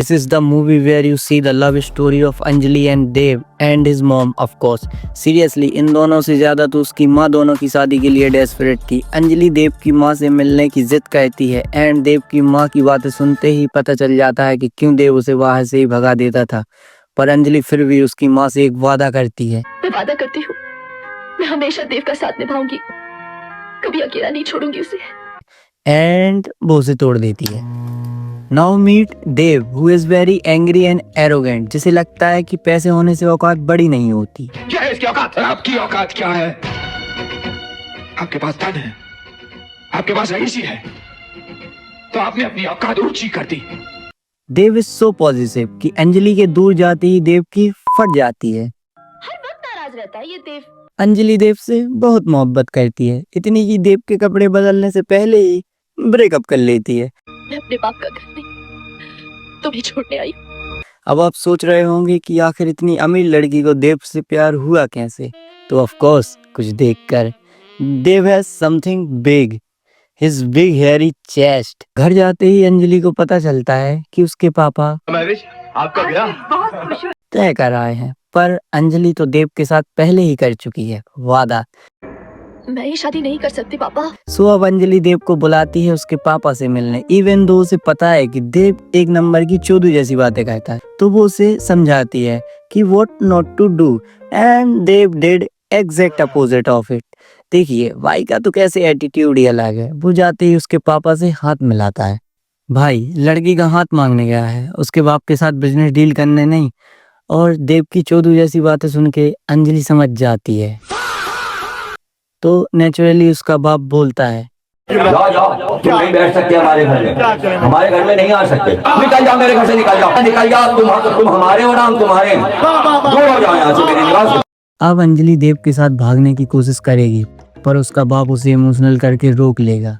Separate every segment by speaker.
Speaker 1: This is the movie where you see the love story of Anjali and Dev and his mom, of course. Seriously, इन दोनों से ज़्यादा तो उसकी माँ दोनों की शादी के लिए डेस्परेट थी। अंजलि देव की माँ से मिलने की जिद करती है एंड देव की माँ की बातें सुनते ही पता चल जाता है कि क्यों देव उसे बाहर से ही भगा देता था। पर अंजलि फिर भी उसकी माँ से एक वादा करती है।
Speaker 2: मैं वादा करती हूँ, मैं हमेशा देव का साथ निभाऊंगी, कभी अकेला नहीं छोड़ूंगी उसे।
Speaker 1: एंड वो उसे तोड़ देती है। Now meet Dev who is very angry and arrogant, जिसे लगता है कि पैसे होने से औकात बड़ी नहीं होती।
Speaker 3: क्या है इसकी औकात? आपकी औकात क्या है? आपके पास धन है, आपके पास रईसी है, तो आपने अपनी औकात ऊंची कर दी।
Speaker 1: देव इज सो पॉजिटिव कि अंजलि के दूर जाते ही देव की फट जाती है।
Speaker 2: हर वक्त नाराज रहता है ये देव।
Speaker 1: अंजलि देव से बहुत मोहब्बत करती है, इतनी कि देव के कपड़े बदलने से पहले ही ब्रेकअप कर लेती है।
Speaker 2: मैं अपने बाप का घर नहीं, तुम्हें छोड़ने आई।
Speaker 1: अब आप सोच रहे होंगे कि आखिर इतनी अमीर लड़की को देव से प्यार हुआ कैसे, तो ऑफ कोर्स कुछ देखकर। Dev has something big, his big hairy chest. घर जाते ही अंजलि को पता चलता है कि उसके पापा
Speaker 3: आपका ब्याह
Speaker 1: तय कर आए हैं, पर अंजलि तो देव के साथ पहले ही कर चुकी है वादा।
Speaker 2: मैं ये शादी नहीं कर सकती पापा।
Speaker 1: सो अब अंजलि देव को बुलाती है उसके पापा से मिलने, इवन दो उसे पता है कि देव एक नंबर की चोदू जैसी बातें कहता है, तो वो उसे समझाती है कि what not to do, and Dev did exact opposite of it. देखिए भाई का तो कैसे एटीट्यूड ही अलग है। वो जाते ही उसके पापा से हाथ मिलाता है। भाई लड़की का हाथ मांगने गया है, उसके बाप के साथ बिजनेस डील करने नहीं। और देव की चोदू जैसी बातें सुन के अंजलि समझ जाती है, तो नेचुरली उसका बाप बोलता है,
Speaker 4: जाओ तुम नहीं बैठ सकते हमारे घर में, हमारे घर में नहीं आ सकते, निकल जाओ मेरे घर से, निकल जाओ तुम हमारे हो ना, हम तुम्हारे हैं, दूर हो जाओ यहाँ से मेरे निवास से।
Speaker 1: अब अंजलि देव के साथ भागने की कोशिश करेगी, पर उसका बाप उसे इमोशनल करके रोक लेगा।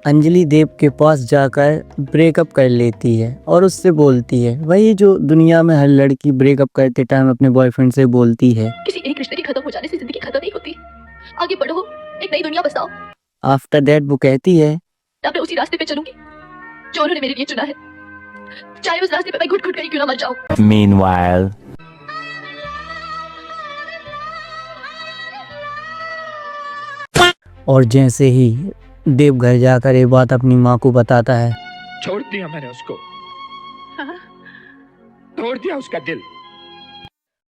Speaker 1: अंजलि देव के पास जाकर ब्रेकअप कर लेती है और उससे बोलती है वही जो दुनिया में हर लड़की ब्रेकअप करते टाइम अपने बॉयफ्रेंड से बोलती है।
Speaker 2: किसी एक रिश्ते के खत्म हो जाने से जिंदगी खत्म नहीं होती, आगे बढ़ो, एक नई दुनिया बसाओ।
Speaker 1: आफ्टर दैट वो कहती है,
Speaker 2: अब मैं उसी रास्ते पे चलूंगी जो उन्होंने मेरे लिए चुना है, चाहे उस रास्ते पे मैं घुट घुट कर ही क्यों ना मर जाऊं।
Speaker 1: मीनवाइल और जैसे ही देव घर जाकर ये बात अपनी माँ को बताता है,
Speaker 3: छोड़ दिया मैंने उसको, तोड़ दिया उसका दिल।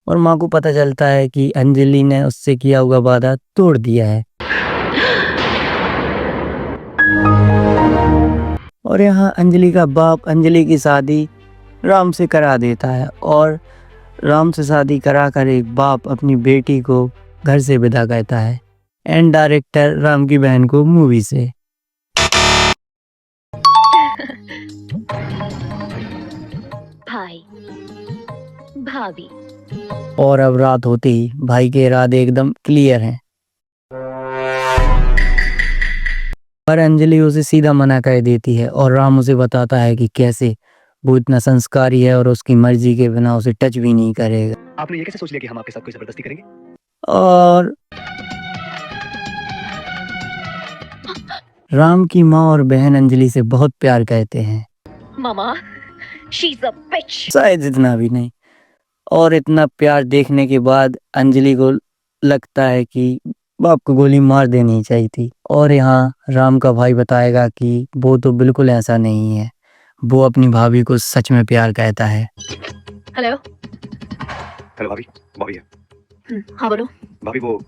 Speaker 1: और माँ को पता चलता है कि अंजलि ने उससे किया हुआ वादा तोड़ दिया है। और यहाँ अंजलि का बाप अंजलि की शादी राम से करा देता है, और राम से शादी करा कर एक बाप अपनी बेटी को घर से विदा करता है, एंड डायरेक्टर राम की बहन को मूवी से।
Speaker 2: भाई भाभी।
Speaker 1: और अब रात होते ही भाई के इरादे एकदम क्लियर हैं, पर अंजलि उसे सीधा मना कर देती है और राम उसे बताता है कि कैसे वो इतना संस्कारी है और उसकी मर्जी के बिना उसे टच भी नहीं करेगा।
Speaker 3: आपने ये कैसे सोच लिया कि हम आपके साथ कोई जबरदस्ती करेंगे?
Speaker 1: और राम की माँ और बहन अंजलि से बहुत प्यार करते हैं,
Speaker 2: मामा शी इज अ बिच।
Speaker 1: शायद इतना भी नहीं। और इतना प्यार देखने के बाद अंजलि को लगता है कि बाप को गोली मार देनी चाहिए थी। और यहाँ राम का भाई बताएगा कि वो तो बिल्कुल ऐसा नहीं है, वो अपनी भाभी को सच में प्यार करता है।
Speaker 2: हेलो
Speaker 3: हेलो भाभी, भाभी है।
Speaker 2: हाँ बोलो।
Speaker 3: भाभी वो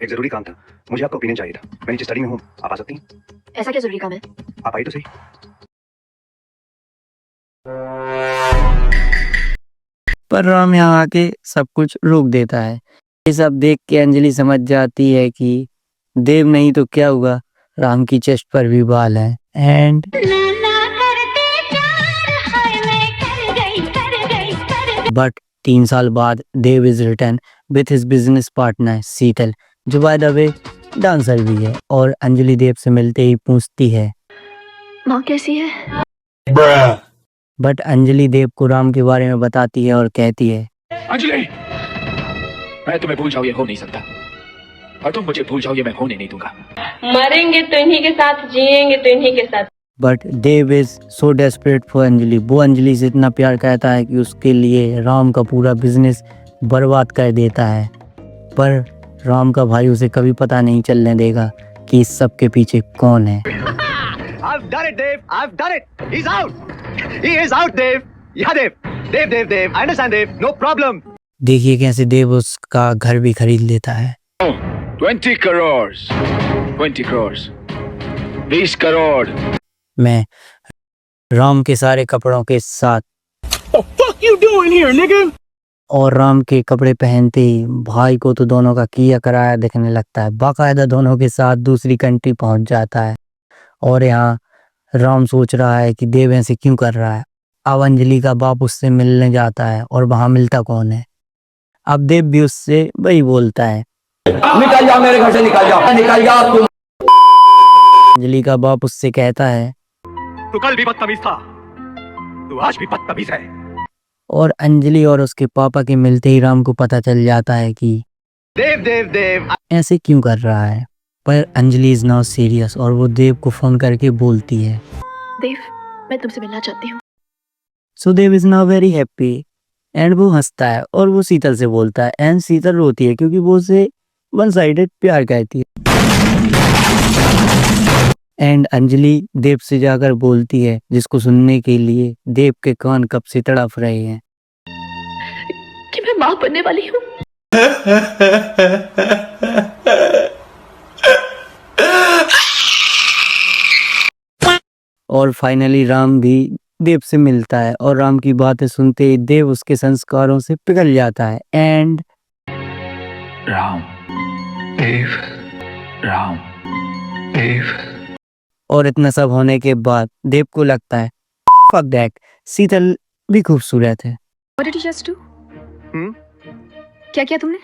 Speaker 3: एक जरूरी काम था, मुझे आपका ओपिनियन चाहिए था। मैं नीचे स्टडी में हूँ, आप आ सकती हैं?
Speaker 2: ऐसा क्या जरूरी काम है?
Speaker 3: आप आई तो सही।
Speaker 1: पर राम यहाँ आके सब कुछ रोक देता है। ये सब देख के अंजलि समझ जाती है कि देव नहीं तो क्या हुआ, राम की चेस्ट पर भी बाल हैं। एंड बट 3 साल बाद Dev is return with his business partner Sheetal, जो बाय द वे डांसर भी है, और अंजलि देव से मिलते ही पूछती है
Speaker 2: माँ कैसी है?
Speaker 1: बट अंजलि देव को राम के बारे में बताती है और कहती है,
Speaker 3: अंजलि, मैं तुम्हें भूल जाऊं ये हो नहीं सकता, और तुम मुझे भूल जाओ ये मैं होने नहीं दूंगा।
Speaker 5: मरेंगे तो इन्हीं के साथ, जिएंगे तो इन्हीं के साथ।
Speaker 1: But Dev is so desperate for Anjali. वो अंजलि से इतना प्यार करता है कि उसके लिए राम का पूरा बिजनेस बर्बाद कर देता है, पर राम का भाई उसे कभी पता नहीं चलने देगा कि इस सब के पीछे कौन है।
Speaker 5: I've done it, Dave. I've done it. He's out. He is out, Dave. Yeah, Dave. Dave. I understand, Dave. No problem.
Speaker 1: देखिए कैसे देव उसका घर भी खरीद लेता है।
Speaker 3: 20 करोड़ 20 करोड़।
Speaker 1: मैं राम के सारे कपड़ों के साथ
Speaker 5: Fuck you doing here, nigga?
Speaker 1: और राम के कपड़े पहनते ही भाई को तो दोनों का किया कराया दिखने लगता है। बाकायदा दोनों के साथ दूसरी कंट्री पहुंच जाता है और यहाँ राम सोच रहा है कि देव ऐसे क्यों कर रहा है। अब अंजलि का बाप उससे मिलने जाता है और वहां मिलता कौन है। अब देव भी उससे वही बोलता है,
Speaker 4: निकल जाओ मेरे घर से, निकल जाओ तुम।
Speaker 1: अंजलि का बाप उससे कहता है
Speaker 5: तू कल भी बदतमीज था, तू आज भी बदतमीज है।
Speaker 1: और अंजलि और उसके पापा के मिलते ही राम को पता चल जाता है कि
Speaker 5: देव।
Speaker 1: ऐसे क्यों कर रहा है। पर अंजलि इज नाउ सीरियस और वो देव को फोन करके बोलती है।
Speaker 2: देव, मैं तुमसे मिलना चाहती हूँ।
Speaker 1: So Dev is now very happy and वो हंसता है और वो शीतल से बोलता है एंड शीतल रोती है क्योंकि वो उसे वन साइडेड प्यार करती है। एंड अंजलि देव से जाकर बोलती है, जिसको सुनने के लिए देव के कान कब से तड़प रहे हैं,
Speaker 2: कि मैं माँ बनने वाली हूँ।
Speaker 1: और फाइनली राम भी देव से मिलता है और राम की बातें सुनते ही देव उसके संस्कारों से पिघल जाता है। एंड
Speaker 3: राम देव
Speaker 1: और इतना सब होने के बाद देव को लगता है फक दैट, शीतल भी खूबसूरत है।
Speaker 6: What did you just do?
Speaker 5: Hmm?
Speaker 6: क्या किया तुमने?